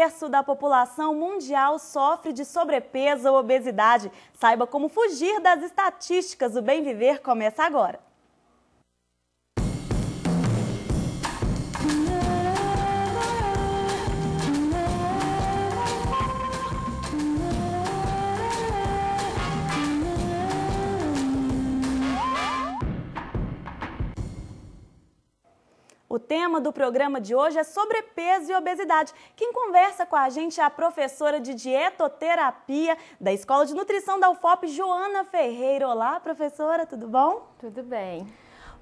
terço da população mundial sofre de sobrepeso ou obesidade. Saiba como fugir das estatísticas. O Bem Viver começa agora. O tema do programa de hoje é sobrepeso e obesidade. Quem conversa com a gente é a professora de dietoterapia da Escola de Nutrição da UFOP, Joana Ferreira. Olá, professora, tudo bom? Tudo bem.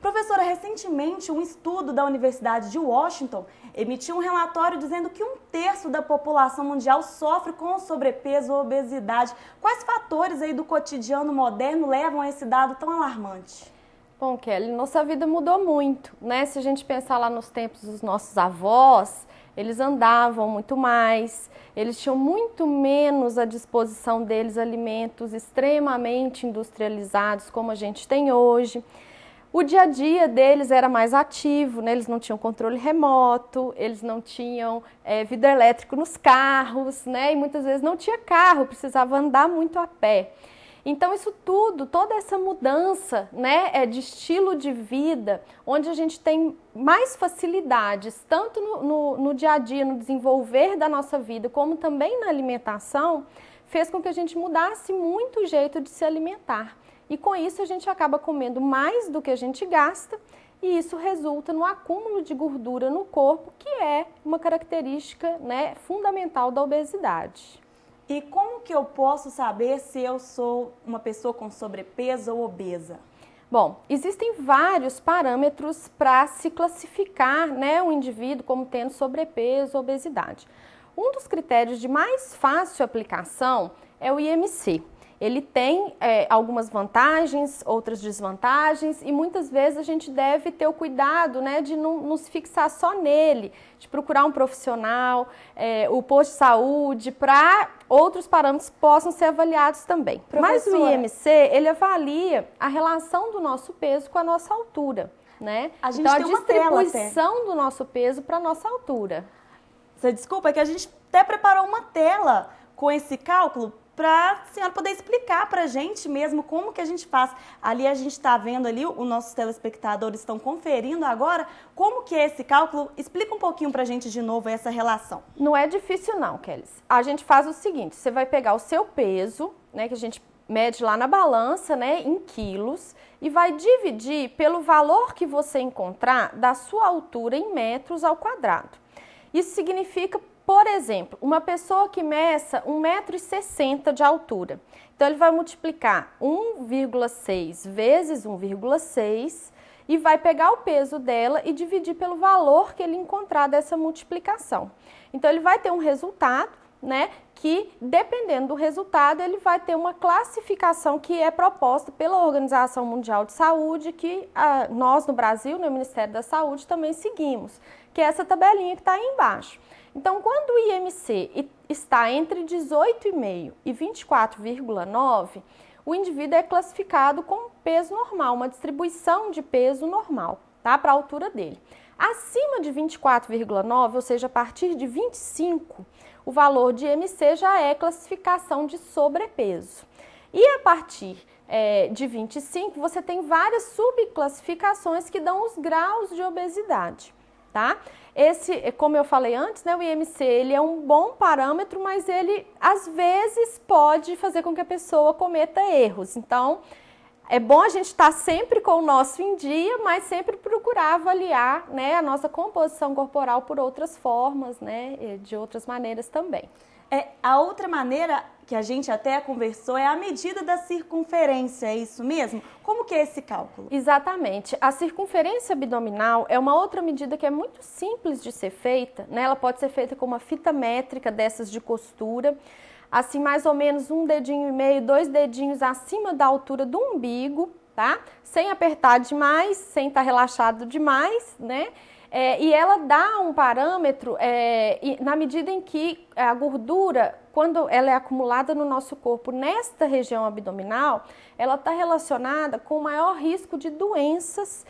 Professora, recentemente um estudo da Universidade de Washington emitiu um relatório dizendo que um terço da população mundial sofre com sobrepeso ou obesidade. Quais fatores aí do cotidiano moderno levam a esse dado tão alarmante? Bom, Kelly, nossa vida mudou muito, né? Se a gente pensar lá nos tempos dos nossos avós, eles andavam muito mais, eles tinham muito menos à disposição deles alimentos extremamente industrializados como a gente tem hoje. O dia a dia deles era mais ativo, né? Eles não tinham controle remoto, eles não tinham vidro elétrico nos carros, né? E muitas vezes não tinha carro, precisava andar muito a pé. Então isso tudo, toda essa mudança, né, de estilo de vida, onde a gente tem mais facilidades, tanto no dia a dia, no desenvolver da nossa vida, como também na alimentação, fez com que a gente mudasse muito o jeito de se alimentar. E com isso a gente acaba comendo mais do que a gente gasta e isso resulta no acúmulo de gordura no corpo, que é uma característica, né, fundamental da obesidade. E como que eu posso saber se eu sou uma pessoa com sobrepeso ou obesa? Bom, existem vários parâmetros para se classificar, né, um indivíduo como tendo sobrepeso ou obesidade. Um dos critérios de mais fácil aplicação é o IMC. Ele tem algumas vantagens, outras desvantagens e muitas vezes a gente deve ter o cuidado, né, de não se fixar só nele, de procurar um profissional, o posto de saúde, para outros parâmetros possam ser avaliados também. Mas o IMC, ele avalia a relação do nosso peso com a nossa altura, né? Então a distribuição do nosso peso para a nossa altura. Você desculpa, é que a gente até preparou uma tela com esse cálculo para a senhora poder explicar para a gente mesmo como que a gente faz. Ali a gente está vendo ali, os nossos telespectadores estão conferindo agora como que é esse cálculo. Explica um pouquinho para a gente de novo essa relação. Não é difícil não, Kelly. A gente faz o seguinte, você vai pegar o seu peso, né, que a gente mede lá na balança, né, em quilos, e vai dividir pelo valor que você encontrar da sua altura em metros ao quadrado. Isso significa, por exemplo, uma pessoa que meça 1,60 m de altura. Então, ele vai multiplicar 1,6 vezes 1,6 e vai pegar o peso dela e dividir pelo valor que ele encontrar dessa multiplicação. Então, ele vai ter um resultado, né, que dependendo do resultado, ele vai ter uma classificação que é proposta pela Organização Mundial de Saúde, que nós no Brasil, no Ministério da Saúde, também seguimos, que é essa tabelinha que está aí embaixo. Então, quando o IMC está entre 18,5 e 24,9, o indivíduo é classificado com peso normal, uma distribuição de peso normal, tá? Para a altura dele. Acima de 24,9, ou seja, a partir de 25, o valor de IMC já é classificação de sobrepeso. E a partir de 25, você tem várias subclassificações que dão os graus de obesidade, tá? Esse, como eu falei antes, né, o IMC, ele é um bom parâmetro, mas ele às vezes pode fazer com que a pessoa cometa erros. Então, é bom a gente estar sempre com o nosso em dia, mas sempre procurar avaliar, né, a nossa composição corporal por outras formas, né, de outras maneiras também. A outra maneira que a gente até conversou é a medida da circunferência, é isso mesmo? Como que é esse cálculo? Exatamente. A circunferência abdominal é uma outra medida que é muito simples de ser feita, né? Ela pode ser feita com uma fita métrica dessas de costura, assim mais ou menos 1,5 dedo, 2 dedinhos acima da altura do umbigo, tá? Sem apertar demais, sem estar relaxado demais, né? E ela dá um parâmetro na medida em que a gordura, quando ela é acumulada no nosso corpo nesta região abdominal, ela está relacionada com o maior risco de doenças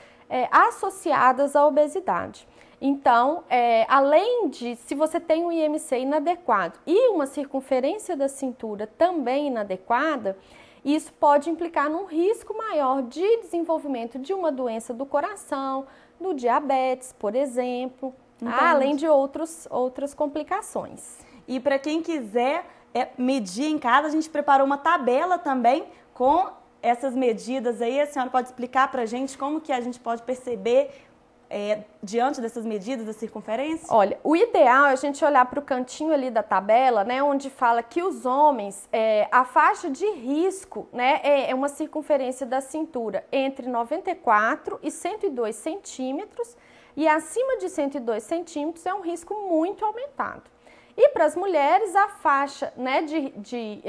associadas à obesidade. Então, além de, se você tem um IMC inadequado e uma circunferência da cintura também inadequada, isso pode implicar num risco maior de desenvolvimento de uma doença do coração, do diabetes, por exemplo, além de outras complicações. E para quem quiser medir em casa, a gente preparou uma tabela também com essas medidas aí. A senhora pode explicar para a gente como que a gente pode perceber diante dessas medidas da circunferência? Olha, o ideal é a gente olhar para o cantinho ali da tabela, né, onde fala que os homens, a faixa de risco, né, é uma circunferência da cintura entre 94 e 102 centímetros, e acima de 102 centímetros é um risco muito aumentado. E para as mulheres, a faixa, né, de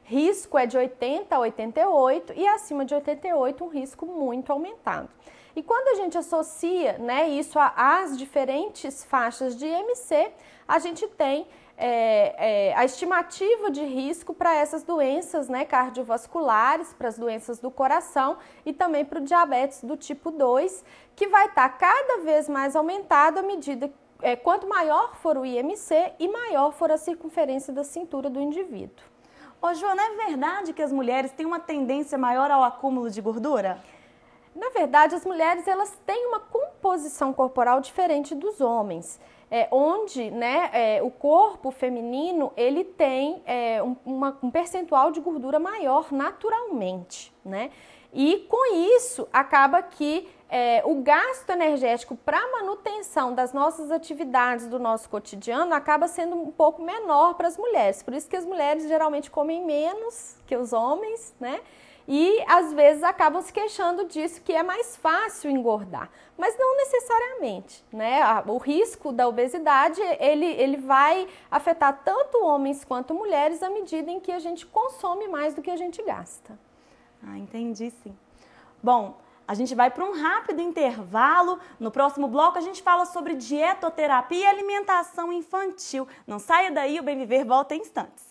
risco é de 80 a 88 e acima de 88 um risco muito aumentado. E quando a gente associa, né, isso às diferentes faixas de IMC, a gente tem a estimativa de risco para essas doenças, né, cardiovasculares, para as doenças do coração e também para o diabetes do tipo 2, que vai estar cada vez mais aumentado à medida quanto maior for o IMC e maior for a circunferência da cintura do indivíduo. Ô, Joana, é verdade que as mulheres têm uma tendência maior ao acúmulo de gordura? Na verdade, as mulheres elas têm uma composição corporal diferente dos homens, onde, né, o corpo feminino ele tem um percentual de gordura maior naturalmente, né? E com isso acaba que o gasto energético para manutenção das nossas atividades do nosso cotidiano acaba sendo um pouco menor para as mulheres. Por isso que as mulheres geralmente comem menos que os homens, né? E às vezes acabam se queixando disso, que é mais fácil engordar, mas não necessariamente, né? O risco da obesidade, ele vai afetar tanto homens quanto mulheres à medida em que a gente consome mais do que a gente gasta. Ah, entendi sim. Bom, a gente vai para um rápido intervalo. No próximo bloco a gente fala sobre dietoterapia e alimentação infantil. Não saia daí, o Bem Viver volta em instantes.